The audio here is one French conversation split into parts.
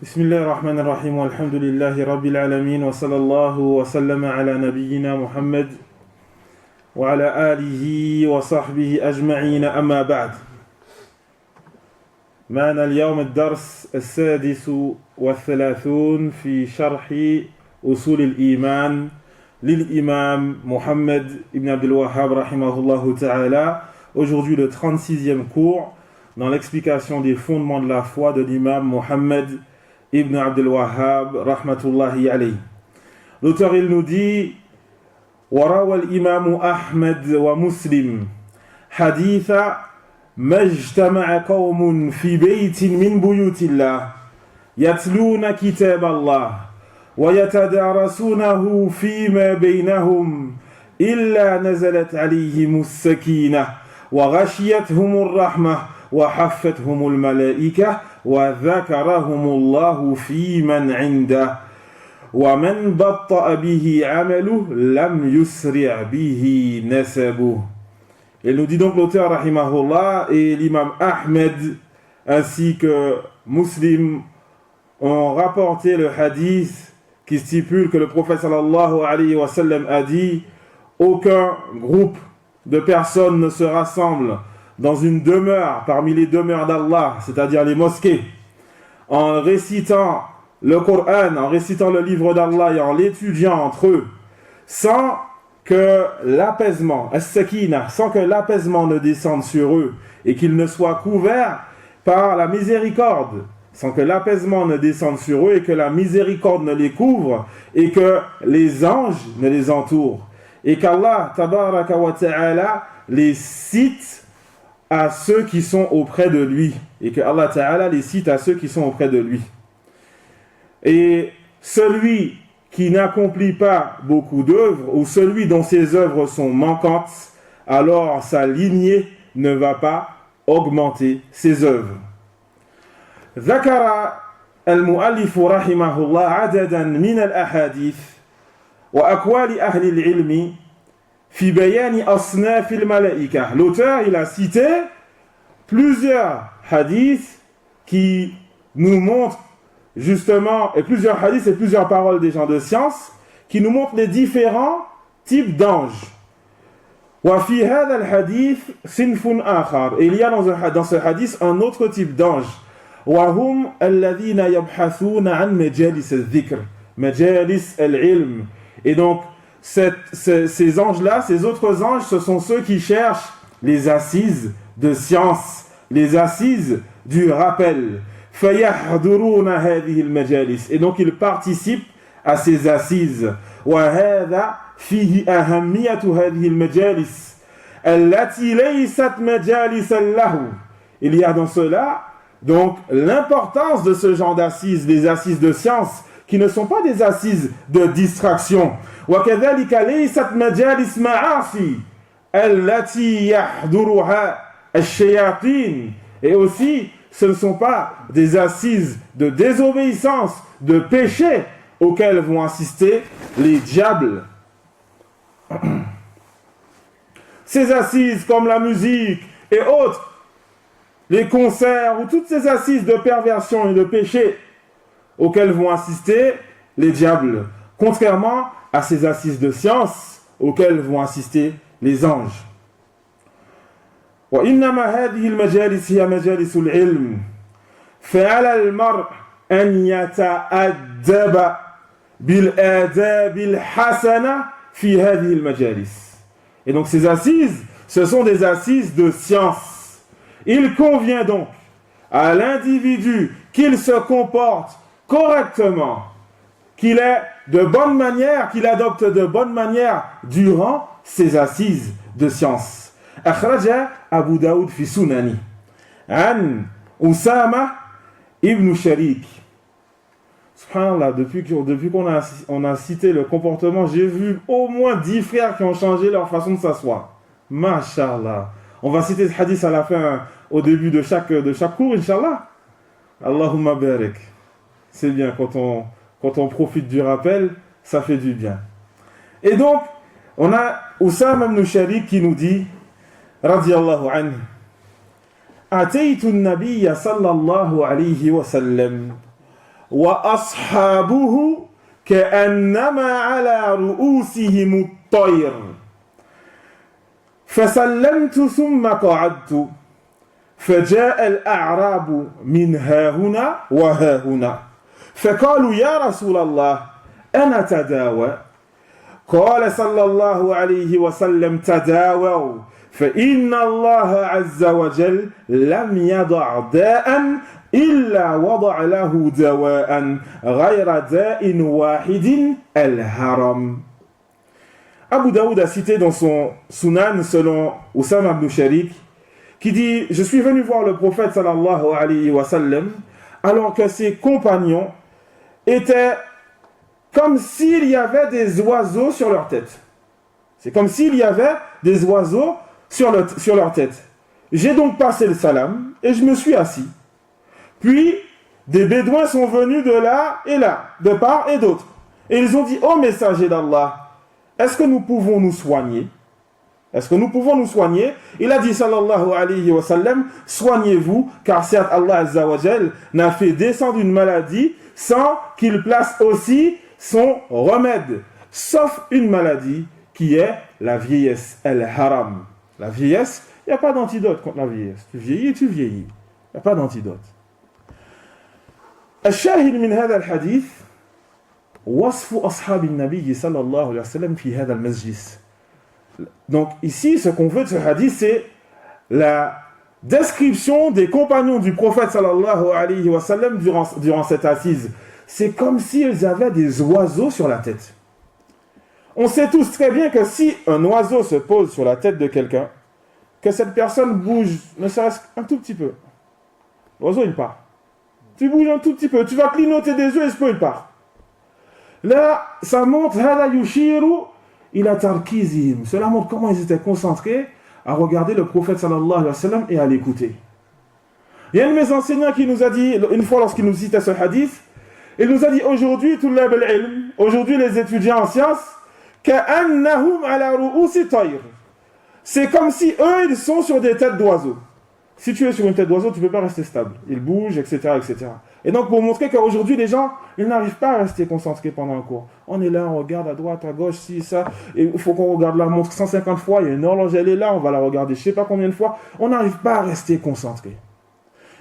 بسم الله الرحمن الرحيم والحمد لله رب العالمين وصلى الله وسلم على نبينا محمد وعلى آله وصحبه أجمعين أما بعد. معنا اليوم الدرس السادس والثلاثون في شرح أصول الإيمان للإمام محمد ibn Abdul Wahhab rahimahullah ta'ala. Aujourd'hui le 36e cours dans l'explication des fondements de la foi de l'imam Muhammad ibn Abdul Wahhab rahmatullahi alayhi. L'auteur il nous dit وروى الإمام أحمد ومسلم حديث ما اجتمع قوم في بيت من بيوت الله يتلون كتاب الله ويتدارسونه فيما بينهم إلا نزلت عليهم السكينة وغشيتهم الرحمة وحفتهم الملائكة وذكرهم الله في من عنده ومن بطأ به عمله لم يسرع به نسبه. Il nous dit donc l'auteur rahimahullah et l'imam Ahmed ainsi que Muslim ont rapporté le hadith qui stipule que le prophète sallallahu alayhi wa sallam a dit: aucun groupe de personnes ne se rassemble dans une demeure parmi les demeures d'Allah, c'est-à-dire les mosquées, en récitant le Coran, en récitant le livre d'Allah et en l'étudiant entre eux, sans que l'apaisement, as-sakina, sans que l'apaisement ne descende sur eux et qu'ils ne soient couverts par la miséricorde, sans que l'apaisement ne descende sur eux et que la miséricorde ne les couvre et que les anges ne les entourent et qu'Allah tabaraka wa ta'ala les cite à ceux qui sont auprès de lui et que Allah ta'ala les cite à ceux qui sont auprès de lui. Et celui qui n'accomplit pas beaucoup d'œuvres, ou celui dont ses œuvres sont manquantes, alors sa lignée ne va pas augmenter ses œuvres. ذكر المؤلف رحمه الله عددا من الأحاديث وأقوال أهل العلم في بيان أصناف الملائكة. L'auteur, il a cité plusieurs hadiths qui nous montrent justement, et plusieurs hadiths et plusieurs paroles des gens de science qui nous montrent les différents types d'anges. وفي هذا الحديث صنف آخر. Et il y a dans ce hadith un autre type d'ange. وهم الذين يبحثون عن مجالس الذكر مجالس العلم. Et donc ces anges-là, ces autres anges, ce sont ceux qui cherchent les assises de science, les assises du rappel. فيحضرون هذه المجالس. Et donc ils participent à ces assises. وهذا فيه أهمية هذه المجالس التي ليست مجالس اللهو. Il y a dans cela donc l'importance de ce genre d'assises, les assises de science, qui ne sont pas des assises de distraction. وكذلك ليست مجالس معاصي التي يحضرها الشياطين. Et aussi ce ne sont pas des assises de désobéissance, de péché auxquelles vont assister les diables. Ces assises comme la musique et autres, les concerts ou toutes ces assises de perversion et de péché auxquelles vont assister les diables, contrairement à ces assises de science auxquelles vont assister les anges. وإنما هذه المجالس هي مجالس العلم فعلى المرء أن يتأدب بالآداب الحسنة في هذه المجالس. Et donc ces assises, ce sont des assises de science. Il convient donc à l'individu qu'il se comporte correctement, qu'il ait de bonne manière, qu'il adopte de bonne manière durant ces assises de science. أخرج أبو داود في سننه عن أسامة ابن شريك. Subhanallah, depuis qu'on a cité le comportement, j'ai vu au moins 10 frères qui ont changé leur façon de s'asseoir. Masha'Allah. On va citer ce hadith à la fin, au début de chaque cours, Inch'Allah. Allahumma barik. C'est bien, quand on profite du rappel, ça fait du bien. Et donc, on a Usama ibn Sharik qui nous dit radiyallahu anhu أتيت النبي صلى الله عليه وسلم وأصحابه كأنما على رؤوسهم الطير فسلمت ثم قعدت فجاء الأعراب من هاهنا وهاهنا فقالوا يا رسول الله أنا تداوى قال صلى الله عليه وسلم تداووا فإن الله عز وجل لم يضع داء إلا وضع له دواء غير داء واحد الهرم. Abu Daoud a cité dans son Sunan selon Oussama ibn Sharik qui dit: je suis venu voir le prophète sallallahu alayhi wa sallam alors que ses compagnons étaient comme s'il y avait des oiseaux sur leur tête. C'est comme s'il y avait des oiseaux sur leur tête. J'ai donc passé le salam et je me suis assis. Puis des bédouins sont venus de là et là, de part et d'autre. Et ils ont dit: ô messager d'Allah, est-ce que nous pouvons nous soigner? Est-ce que nous pouvons nous soigner? Il a dit sallallahu alayhi wa sallam: soignez-vous, car certes Allah Azza wa Jal n'a fait descendre une maladie sans qu'il place aussi son remède, sauf une maladie qui est la vieillesse, al-haram. La vieillesse, il n'y a pas d'antidote contre la vieillesse. Tu vieillis, tu vieillis. Il n'y a pas d'antidote. الشاهد من هذا الحديث وصف أصحاب النبي صلى الله عليه وسلم في هذا المجلس. Donc ici, ce qu'on veut de ce hadith, c'est la description des compagnons du prophète sallallahu alayhi wa sallam durant cette assise. C'est comme s'ils avaient des oiseaux sur la tête. On sait tous très bien que si un oiseau se pose sur la tête de quelqu'un, que cette personne bouge, ne serait-ce qu'un tout petit peu, l'oiseau il part. Tu bouges un tout petit peu, tu vas clignoter des yeux et il part. Là, ça montre hada yushiru ila tarkizihim. Cela montre comment ils étaient concentrés à regarder le prophète sallallahu alayhi wa sallam et à l'écouter. Il y a un de mes enseignants qui nous a dit, une fois lorsqu'il nous citait ce hadith, il nous a dit: aujourd'hui, aujourd'hui les étudiants en sciences, ka'annahum ala ru'usi tayr. C'est comme si eux, ils sont sur des têtes d'oiseaux. Si tu es sur une tête d'oiseau, tu ne peux pas rester stable. Ils bougent, etc., etc. Et donc, pour montrer qu'aujourd'hui, les gens, ils n'arrivent pas à rester concentrés pendant un cours. On est là, on regarde à droite, à gauche, ci, ça. Et il faut qu'on regarde la montre 150 fois. Il y a une horloge, elle est là, on va la regarder je ne sais pas combien de fois. On n'arrive pas à rester concentré.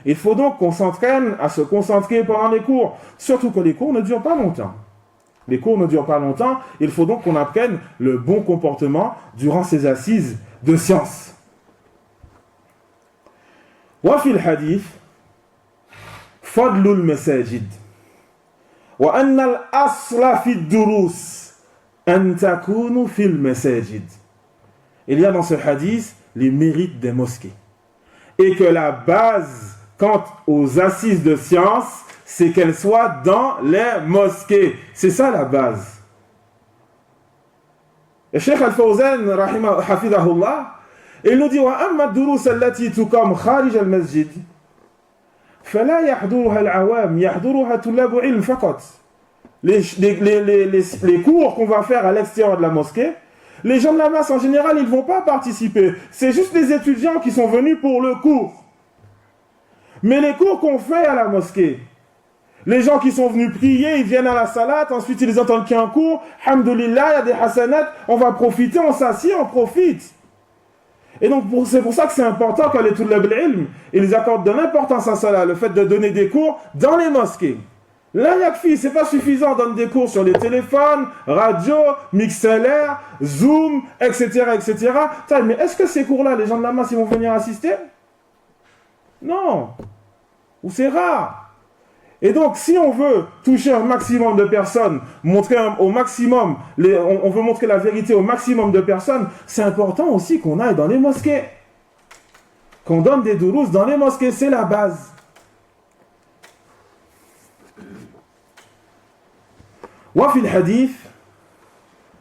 Il faut donc qu'on s'entraîne à se concentrer pendant les cours. Surtout que les cours ne durent pas longtemps. Les cours ne durent pas longtemps. Il faut donc qu'on apprenne le bon comportement durant ces assises de science. وفي الحديث فضل المساجد وأن الأصل في الدروس أن تكون في المساجد. Il y a dans ce hadith les mérites des mosquées et que la base quant aux assises de science, c'est qu'elles soient dans les mosquées. C'est ça la base. Le Cheikh Al-Fawzan hafidahullah, il nous dit: وأما الدروس التي تقام خارج المسجد فلا يحضرها العوام يحضرها طلاب علم فقط. Les cours qu'on va faire à l'extérieur de la mosquée, les gens de la masse en général, ils ne vont pas participer. C'est juste les étudiants qui sont venus pour le cours. Mais les cours qu'on fait à la mosquée, les gens qui sont venus prier, ils viennent à la salat, ensuite ils entendent qu'il y a un cours, alhamdoulilah, il y a des hasanat, on va profiter, on s'assied, on profite. Et donc c'est pour ça que c'est important que les tulab al-ilm, ils accordent de l'importance à cela, le fait de donner des cours dans les mosquées. Là, yakfi, c'est pas suffisant, on donne des cours sur les téléphones, radio, MixLR, Zoom, etc., etc. Mais est-ce que ces cours-là, les gens de la masse, ils vont venir assister? Non. Ou c'est rare. Et donc, si on veut toucher un maximum de personnes, montrer au maximum, on veut montrer la vérité au maximum de personnes, c'est important aussi qu'on aille dans les mosquées. Qu'on donne des durous dans les mosquées, c'est la base. Wafil hadith,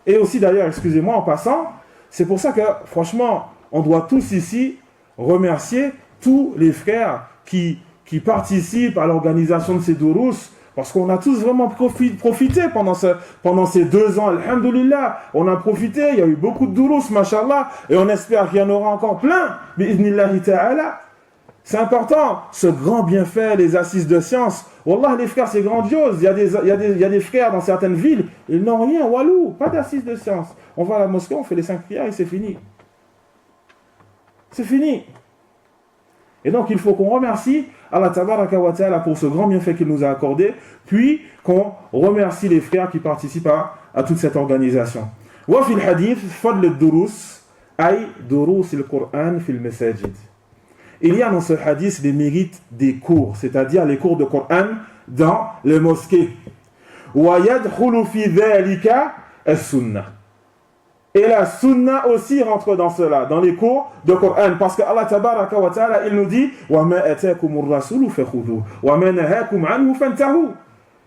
et aussi d'ailleurs, excusez-moi en passant, c'est pour ça que, franchement, on doit tous ici remercier tous les frères qui participent à l'organisation de ces durous, parce qu'on a tous vraiment profité pendant ces 2 ans, alhamdoulilah, on a profité, il y a eu beaucoup de durous, mashallah, et on espère qu'il y en aura encore plein, bi'idhnillahi ta'ala. C'est important, ce grand bienfait, les assises de science. Wallah, les frères, c'est grandiose. Il y a des frères dans certaines villes, ils n'ont rien, walou, pas d'assises de science. On va à la mosquée, on fait les 5 prières et c'est fini. C'est fini. Et donc, il faut qu'on remercie Allah Tabaraka wa Ta'ala pour ce grand bienfait qu'il nous a accordé, puis qu'on remercie les frères qui participent à toute cette organisation. Wa fil hadith, fadl ad-durus, ay durus al-Qur'an fil masajid. Il y a dans ce hadith les mérites des cours, c'est-à-dire les cours de Coran dans les mosquées. Wa yadkhulu fi dhalika as-sunnah. Et la sunna aussi rentre dans cela, dans les cours de Coran, parce que Allah Tabaraka wa Ta'ala, il nous dit wa ma ataakumur rasulu fakhudhuhu wa ma nahakum anhu fantahu.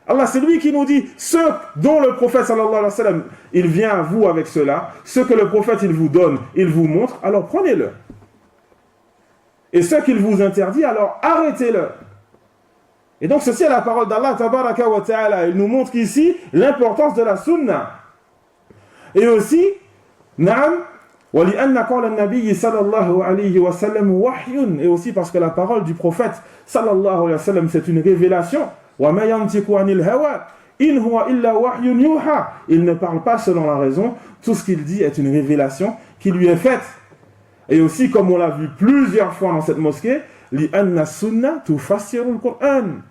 Allah, c'est lui qui nous dit ce dont le prophète sallallahu alayhi wa sallam, il vient à vous avec cela, ce que le prophète il vous donne, il vous montre, alors prenez-le. Et ce qu'il vous interdit, alors arrêtez-le. Et donc ceci est la parole d'Allah Tabaraka wa Ta'ala. Il nous montre ici l'importance de la sunna. Et aussi, Naam, وَلِأَنَّ قَوْلَ النَّبِيِّ صلى الله عليه وسلم وحي, et aussi parce que la parole du prophète sallallahu alayhi wa sallam, c'est une révélation. وَمَا يَنْتِقُ عَنِ الْهَوَى إِنْ هُوَ إِلَّا وَحْيٌ يُوحَى. Il ne parle pas selon la raison, tout ce qu'il dit est une révélation qui lui est faite. Et aussi, comme on l'a vu plusieurs fois dans cette mosquée, لِأَنَّ السُّنَّةَ تُفَسِّرُ الْقُرْآنَ,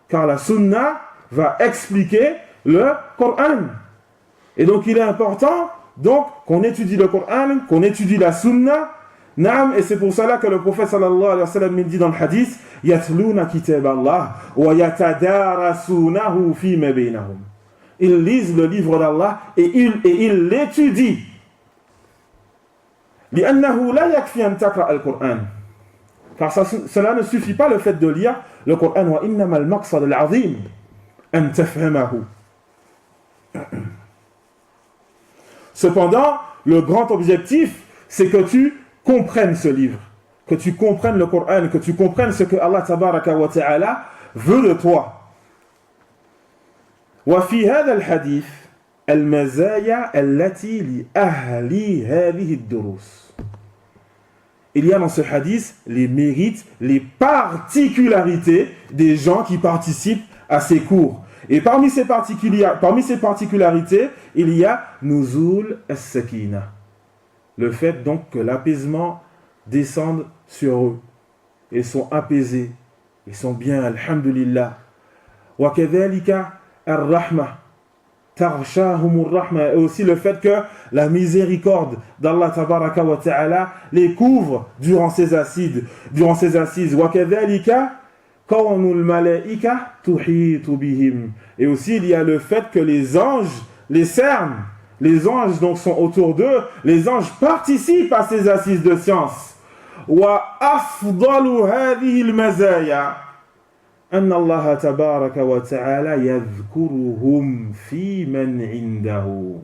car la sunna va expliquer le Coran. Et donc il est important donc qu'on étudie le Coran, qu'on étudie la sunna. Naam, et c'est pour cela que le prophète sallallahu alayhi wa sallam dit dans le hadith yatluna kitab Allah wa yatadarasunahu fi ma bainahum. Ils lisent le livre d'Allah et ils l'étudient. لأنه لا يكفي أن تقرأ القرآن, car cela ne suffit pas le fait de lire le Coran. وإنما المقصد العظيم أن تفهمه. Cependant, le grand objectif, c'est que tu comprennes ce livre, que tu comprennes le Coran, que tu comprennes ce que Allah Tabaraka wa Ta'ala veut de toi. وفي هذا الحديث المزايا التي لأهل هذه الدروس. Il y a dans ce hadith les mérites, les particularités des gens qui participent à ces cours. Et parmi ces particularités, il y a Nuzul as-Sakina. Le fait donc que l'apaisement descende sur eux. Ils sont apaisés. Ils sont bien, alhamdulillah. Wa kadhalika ar-rahma. Tarshahumur rahma. Et aussi le fait que la miséricorde d'Allah Tabaraka wa Ta'ala les couvre durant ces assises. Wa kadhalika kawnul malaika tuhitu bihim. Et aussi il y a le fait que les anges les cernent. Les anges donc sont autour d'eux. Les anges participent à ces assises de science. Wa afdalu hadhihi al-mazaya أن الله تبارك وتعالى يذكرهم في من عنده.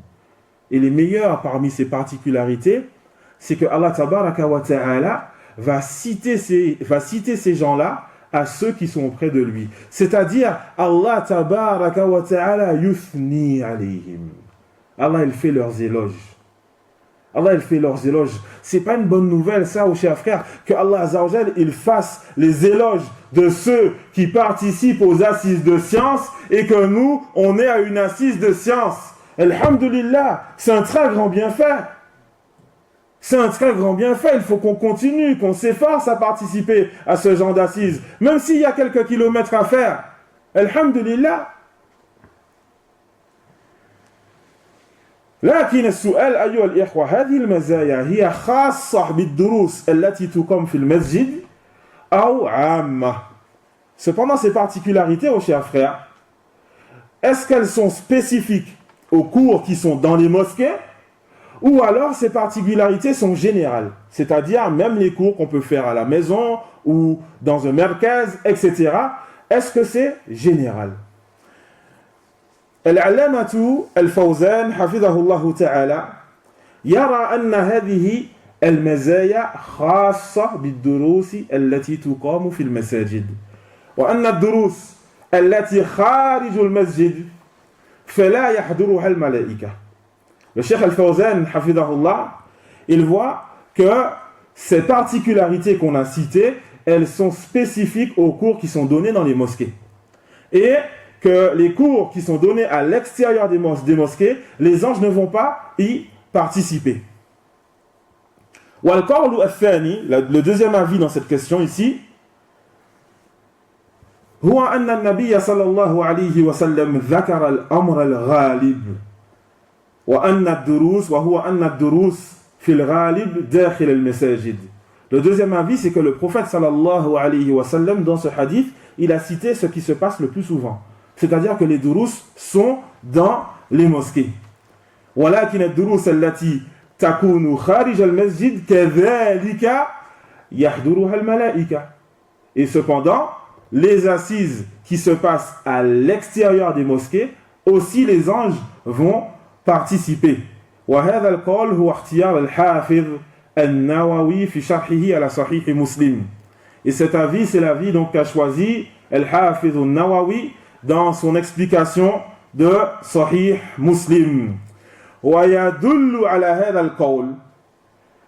Et les meilleurs parmi ces particularités, c'est que Allah Tabaraka wa Ta'ala va citer ces gens-là à ceux qui sont auprès de lui. C'est-à-dire, Allah Tabaraka wa Ta'ala yuthni alayhim. Allah, il fait leurs éloges. Allah, il fait leurs éloges. C'est pas une bonne nouvelle, ça, aux chers frères, que Allah Azza wa Jal, il fasse les éloges de ceux qui participent aux assises de science et que nous, on est à une assise de science. Alhamdulillah, c'est un très grand bienfait. C'est un très grand bienfait. Il faut qu'on continue, qu'on s'efforce à participer à ce genre d'assises, même s'il y a quelques kilomètres à faire. Alhamdulillah. لكن السؤال أيها الإخوة, هذه المزايا هي خاصة بالدروس التي تقام في المسجد أو عامة. Cependant, ces particularités, aux chers frères, est-ce qu'elles sont spécifiques aux cours qui sont dans les mosquées, ou alors ces particularités sont générales, c'est-à-dire même les cours qu'on peut faire à la maison ou dans un merkaz, etc. Est-ce que c'est général? العلامة الفوزان حفظه الله تعالى يرى أن هذه المزايا خاصة بالدروس التي تقام في المساجد, وأن الدروس التي خارج المسجد فلا يحضرها الملائكة. Le Cheikh Al-Fawzan حفظه الله, il voit que ces particularités qu'on a citées, elles sont spécifiques aux cours qui sont donnés dans les mosquées. Et que les cours qui sont donnés à l'extérieur des mosquées, les anges ne vont pas y participer. Le deuxième avis dans cette question ici, هو أن النبي صلى الله عليه وسلم ذكر الأمر الغالب وهو أن الدروس في الغالب داخل المساجد. Le deuxième avis, c'est que le prophète sallallahu alayhi wa sallam, dans ce hadith, il a cité ce qui se passe le plus souvent. C'est-à-dire que les durus sont dans les mosquées. ولكن الدروس التي تكون خارج المسجد كذلك يحضرها الملائكة. Et cependant, les assises qui se passent à l'extérieur des mosquées, aussi les anges vont participer. وهذا القول هو اختيار الحافظ النووي في شرحه على صحيح مسلم. Et cet avis, c'est l'avis donc qu'a choisi Al-Hafiz al-Nawawi dans son explication de Sahih Muslim. ويدل على هذا القول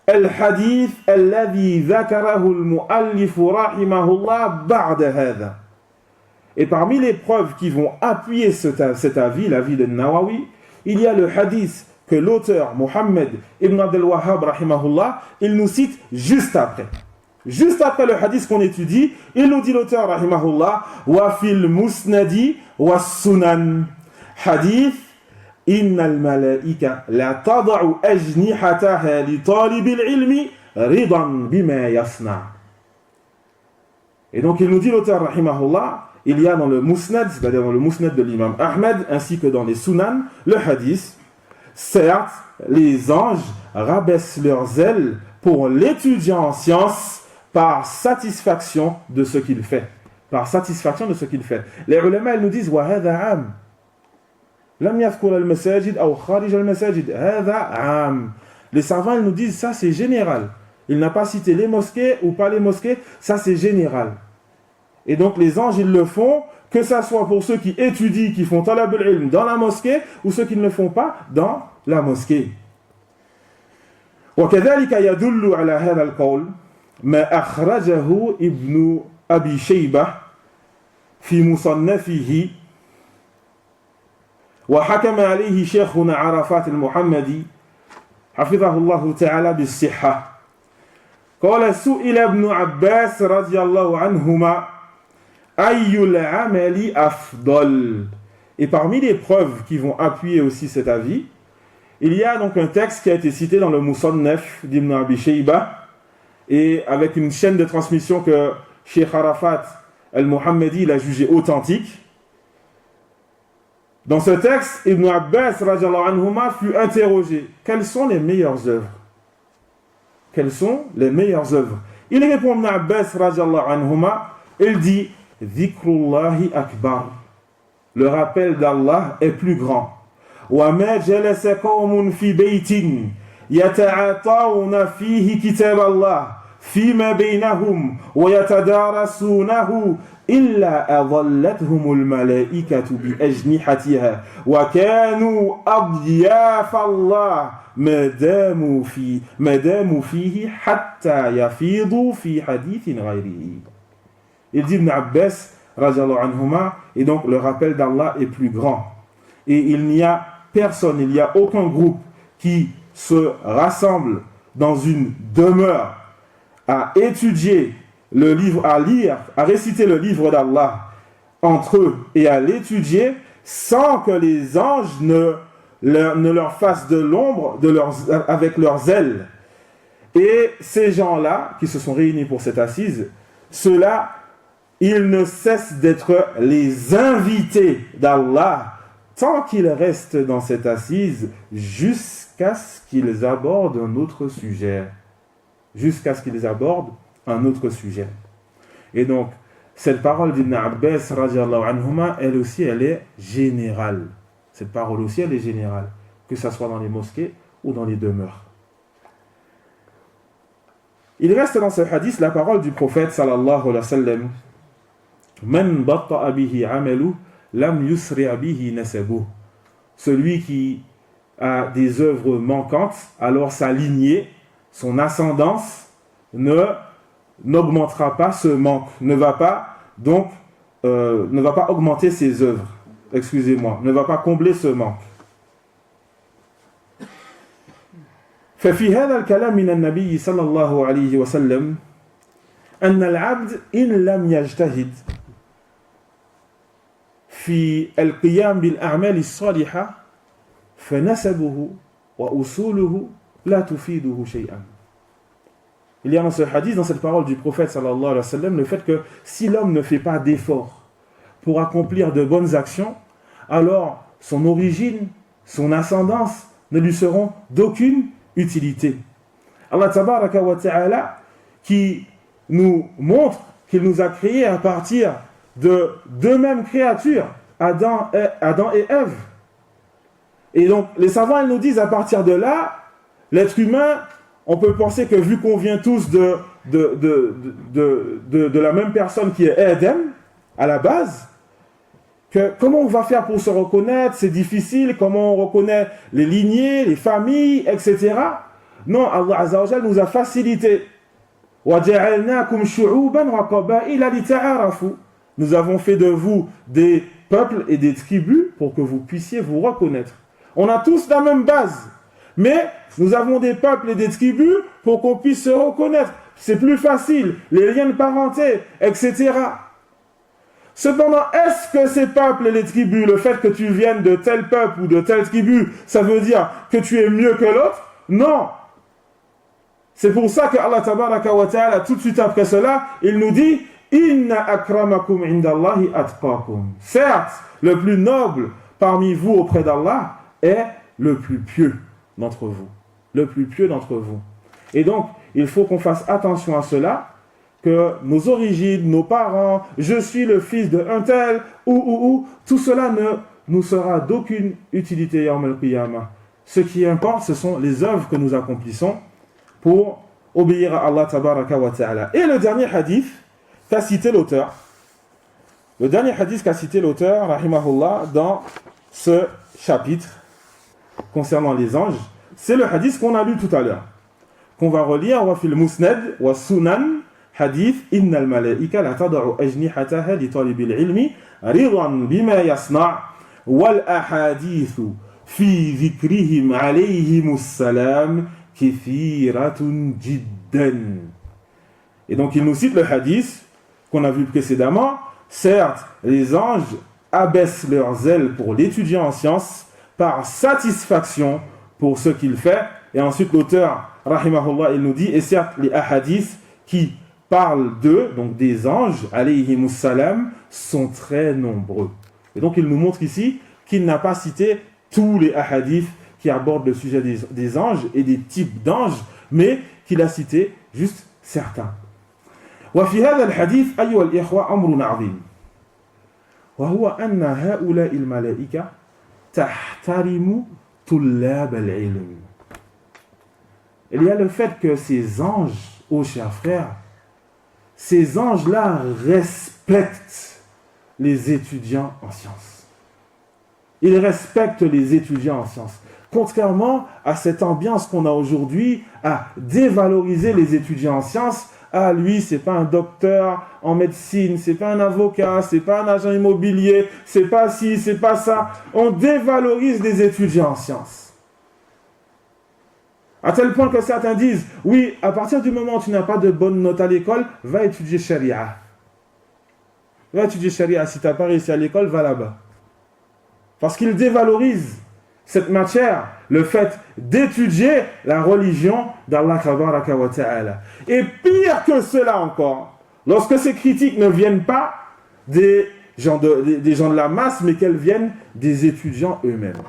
الحديث الذي ذكره المؤلف رحمه الله بعد هذا. Et parmi les preuves qui vont appuyer cet avis, l'avis de Nawawi, il y a le hadith que l'auteur Mohammed ibn Abdel Wahhab rahimahullah, il nous cite juste après. Juste après le hadith qu'on étudie, il nous dit l'auteur rahimahullah wa fil musnadi wa sunan hadith inna al-malaika la tada'u ajnihataha li talib al-ilmi ridan bima yasna. Et donc il nous dit l'auteur rahimahullah, il y a dans le musnad, c'est-à-dire dans le musnad de l'imam Ahmed ainsi que dans les sunan, le hadith. Certes, les anges rabaissent leurs ailes pour l'étudiant en sciences par satisfaction de ce qu'il fait. Par satisfaction de ce qu'il fait. Les ulama, ils nous disent وَهَذَا عَامٌ لَمْ يَذْكُرَ الْمَسَاجِدْ أَوْ خَارِجَ الْمَسَاجِدْ هَذَا عَامٌ. Les savants, ils nous disent ça c'est général. Il n'a pas cité les mosquées ou pas les mosquées, ça c'est général. Et donc les anges, ils le font, que ça soit pour ceux qui étudient, qui font talab al-ilm dans la mosquée, ou ceux qui ne le font pas dans la mosquée. وكذلك يدل على هذا القول ما أخرجه ابن أبي شيبة في مصنفه وحكم عليه شيخنا عرفات المحمدي حفظه الله تعالى بالصحة. قال سئل ابن عباس رضي الله عنهما أي العمل أفضل. Et parmi les preuves qui vont appuyer aussi cet avis, il y a donc un texte qui a été cité dans le Musannaf d'Ibn Abi Shayba et avec une chaîne de transmission que Cheikh Arafat al-Muhammadi l'a jugé authentique. Dans ce texte, Ibn Abbas radiyallahu anhuma fut interrogé. Quelles sont les meilleures œuvres? Quelles sont les meilleures œuvres? Il répond Ibn Abbas radiyallahu anhuma, il dit Dhikrullahi akbar. Le rappel d'Allah est plus grand. وما جلس قوم في بيت يتعاطون فيه كتاب الله فيما بينهم ويتدارسونه إلا أظلتهم الملائكة بأجنحتها وكانوا أضياف الله ما داموا فيه حتى يفيضوا في حديث غيره. Il dit Ibn Abbas radiyallahu anhuma, et donc le rappel d'Allah est plus grand. Et il n'y a personne, il n'y a aucun groupe qui se rassemble dans une demeure à étudier le livre, à lire, à réciter le livre d'Allah entre eux et à l'étudier sans que les anges ne leur fassent de l'ombre avec leurs ailes. Et ces gens-là qui se sont réunis pour cette assise, ceux-là, ils ne cessent d'être les invités d'Allah tant qu'ils restent dans cette assise jusqu'à ce qu'ils abordent un autre sujet. Jusqu'à ce qu'ils abordent un autre sujet. Et donc, cette parole d'Ibn Abbas, radiallahu anhuma, elle aussi, elle est générale. Cette parole aussi, elle est générale. Que ce soit dans les mosquées ou dans les demeures. Il reste dans ce hadith la parole du prophète, sallallahu alayhi wa sallam. Man batta'a bihi amalu lam yusri' bihi nasabuh. Celui qui a des œuvres manquantes, alors sa lignée, son ascendance ne n'augmentera pas ce manque, ne va pas augmenter ses œuvres. Excusez-moi, ne va pas combler ce manque. ففي هذا الكلام من النبي صلى الله عليه وسلم أن العبد إن لم يجتهد في القيام بالأعمال الصالحة فنسبه وأصوله لا تفيده شيئا. Il y a dans ce hadith, dans cette parole du prophète sallallahu alayhi wa sallam, le fait que si l'homme ne fait pas d'efforts pour accomplir de bonnes actions, alors son origine, son ascendance ne lui seront d'aucune utilité. Allah tabaraka wa ta'ala qui nous montre qu'il nous a créés à partir de deux mêmes créatures, Adam et Ève. Et donc les savants ils nous disent à partir de là, l'être humain, on peut penser que vu qu'on vient tous de la même personne qui est Adam à la base, que comment on va faire pour se reconnaître, c'est difficile, comment on reconnaît les lignées, les familles, etc. Non, Allah Azza wa Jalla nous a facilité. وَجَعَلْنَاكُمْ شُعُوبًا وَقَبَائِلَ لِتَعَارَفُوا. Nous avons fait de vous des peuples et des tribus pour que vous puissiez vous reconnaître. On a tous la même base, mais nous avons des peuples et des tribus pour qu'on puisse se reconnaître. C'est plus facile, les liens de parenté, etc. Cependant, est-ce que ces peuples et les tribus, le fait que tu viennes de tel peuple ou de telle tribu, ça veut dire que tu es mieux que l'autre? Non. C'est pour ça que Allah tabaraka wa ta'ala, tout de suite après cela, il nous dit « Inna akramakum indallahi atqakum » Certes, le plus noble parmi vous auprès d'Allah est le plus pieux d'entre vous. Le plus pieux d'entre vous. Et donc, il faut qu'on fasse attention à cela, que nos origines, nos parents, je suis le fils de un tel, ou, tout cela ne nous sera d'aucune utilité yawm al-qiyamah. Ce qui importe, ce sont les œuvres que nous accomplissons pour obéir à Allah tabaraka wa ta'ala. Et le dernier hadith qu'a cité l'auteur, rahimahullah, dans ce chapitre concernant les anges, c'est le hadith qu'on a lu tout à l'heure, qu'on va relire, wa fil musnad wa sunan, hadith inna al-malaika la tad'u ajnihataha li talibil ilmi ridan bima yasna' wal ahadithu fi dhikrihim alayhimus salam kithiratun jiddan. Et donc il nous cite le hadith qu'on a vu précédemment. Certes, les anges abaissent leurs ailes pour l'étudiant en sciences par satisfaction pour ce qu'il fait. Et ensuite l'auteur, rahimahullah, il nous dit, et certes les ahadiths qui parlent d'eux, donc des anges, alayhimus salam, sont très nombreux. Et donc il nous montre ici qu'il n'a pas cité tous les ahadiths qui abordent le sujet des anges et des types d'anges, mais qu'il a cité juste certains. وفي هذا الحديث أيها الإخوة أمر عظيم وهو أن هؤلاء الملائكة تحترم طلاب العلم. Il y a le fait que ces anges, ô chers frères, ces anges-là respectent les étudiants en sciences. Ils respectent les étudiants en sciences. Contrairement à cette ambiance qu'on a aujourd'hui à dévaloriser les étudiants en sciences. Ah, lui, c'est pas un docteur en médecine, c'est pas un avocat, c'est pas un agent immobilier, c'est pas ci, c'est pas ça. On dévalorise les étudiants en sciences. À tel point que certains disent, oui, à partir du moment où tu n'as pas de bonne note à l'école, va étudier Sharia. Va étudier Sharia. Si tu n'as pas réussi à l'école, va là-bas. Parce qu'ils dévalorisent cette matière, le fait d'étudier la religion d'Allah tabaraka wa ta'ala. Et pire que cela encore, lorsque ces critiques ne viennent pas des gens de la masse, mais qu'elles viennent des étudiants eux-mêmes.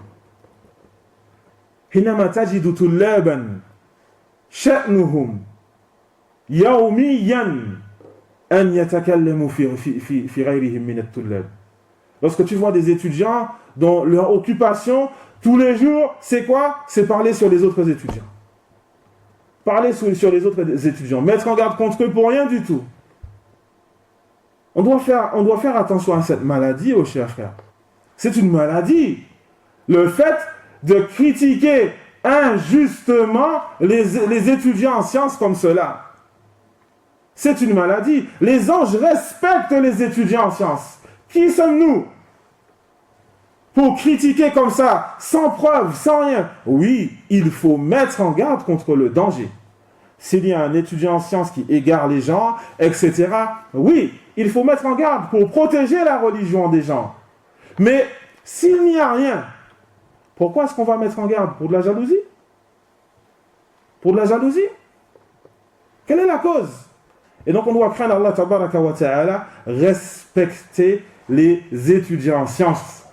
حينما تجد طلابا شأنهم يوميا أن يتكلموا في غيرهم من الطلاب. Lorsque tu vois des étudiants dont leur occupation tous les jours, c'est quoi? C'est parler sur les autres étudiants. Parler sur les autres étudiants. Mettre en garde contre eux pour rien du tout. On doit faire attention à cette maladie, oh chers frères. C'est une maladie. Le fait de critiquer injustement les étudiants en sciences comme cela. C'est une maladie. Les anges respectent les étudiants en sciences. Qui sommes-nous pour critiquer comme ça, sans preuve, sans rien? Oui, il faut mettre en garde contre le danger. S'il y a un étudiant en sciences qui égare les gens, etc., oui, il faut mettre en garde pour protéger la religion des gens. Mais s'il n'y a rien, pourquoi est-ce qu'on va mettre en garde? Pour de la jalousie? Pour de la jalousie? Quelle est la cause? Et donc on doit craindre Allah tabaraka wa ta'ala, respecter les étudiants en sciences.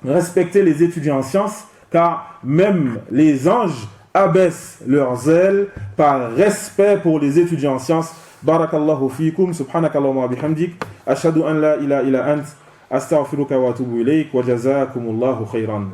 Respecter les étudiants en sciences, car même les anges abaissent leurs ailes par respect pour les étudiants en sciences. Barakallahu fikum, subhanakallahumma wa bihamdik, ashhadu an la ilaha illa ant, astaghfiruka wa atubu ilayk, wa jazakumullahu khayran.